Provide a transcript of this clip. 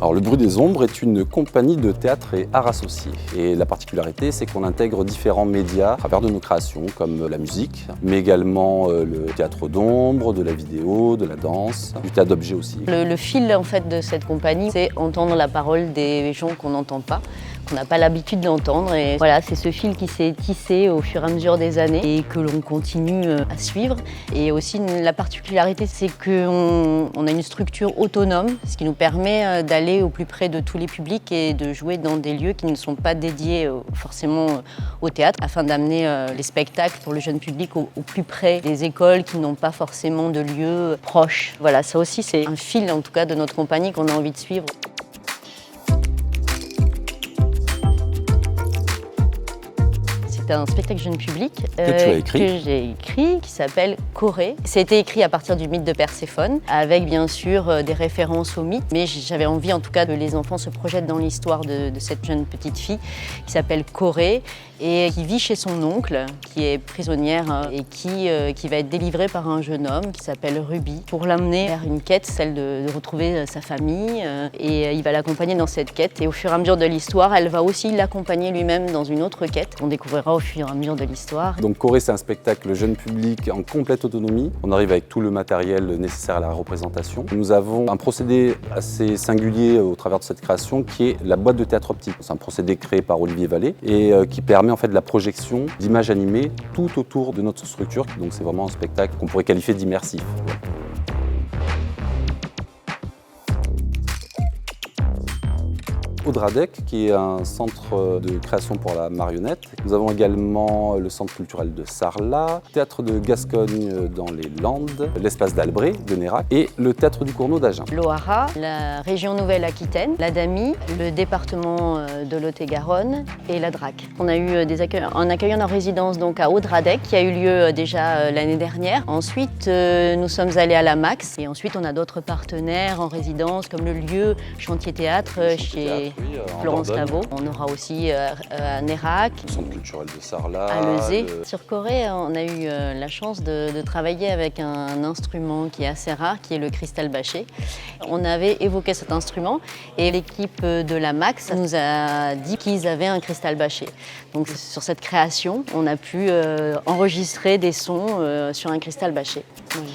Alors, le Bruit des Ombres est une compagnie de théâtre et arts associés. Et la particularité, c'est qu'on intègre différents médias à travers de nos créations, comme la musique, mais également le théâtre d'ombre, de la vidéo, de la danse, du théâtre d'objets aussi. Le fil en fait de cette compagnie, c'est entendre la parole des gens qu'on n'entend pas, qu'on n'a pas l'habitude d'entendre. Et voilà, c'est ce fil qui s'est tissé au fur et à mesure des années et que l'on continue à suivre. Et aussi la particularité, c'est qu'on a une structure autonome, ce qui nous permet d'aller au plus près de tous les publics et de jouer dans des lieux qui ne sont pas dédiés forcément au théâtre, afin d'amener les spectacles pour le jeune public au plus près des écoles qui n'ont pas forcément de lieux proches. Voilà, ça aussi c'est un fil en tout cas de notre compagnie qu'on a envie de suivre. C'est un spectacle jeune public que j'ai écrit, qui s'appelle Corée. C'était écrit à partir du mythe de Perséphone, avec bien sûr des références au mythe, mais j'avais envie en tout cas que les enfants se projettent dans l'histoire de cette jeune petite fille qui s'appelle Corée et qui vit chez son oncle, qui est prisonnière et qui va être délivrée par un jeune homme qui s'appelle Ruby pour l'amener vers une quête, celle de retrouver sa famille, et il va l'accompagner dans cette quête et au fur et à mesure de l'histoire, elle va aussi l'accompagner lui-même dans une autre quête qu'on découvrira au fur et à mesure de l'histoire. Donc Corée, c'est un spectacle jeune public en complète autonomie. On arrive avec tout le matériel nécessaire à la représentation. Nous avons un procédé assez singulier au travers de cette création qui est la boîte de théâtre optique. C'est un procédé créé par Olivier Vallée et qui permet en fait la projection d'images animées tout autour de notre structure. Donc c'est vraiment un spectacle qu'on pourrait qualifier d'immersif. Audradec, qui est un centre de création pour la marionnette. Nous avons également le centre culturel de Sarlat, théâtre de Gascogne dans les Landes, l'espace d'Albret de Nérac et le théâtre du Cournot d'Agen. L'Ohara, la région Nouvelle-Aquitaine, la Dami, le département de Lot-et-Garonne et la DRAC. On a eu un accueil en résidence donc à Audradec qui a eu lieu déjà l'année dernière. Ensuite, nous sommes allés à la Max et ensuite on a d'autres partenaires en résidence comme le lieu Chantier Théâtre chez Florence Lavaux. On aura aussi à Nérac, le centre culturel de Sarlat, à Lezé. Sur Corée, on a eu la chance de travailler avec un instrument qui est assez rare, qui est le cristal bâché. On avait évoqué cet instrument et l'équipe de la Max nous a dit qu'ils avaient un cristal bâché. Donc sur cette création, on a pu enregistrer des sons sur un cristal bâché. Voilà.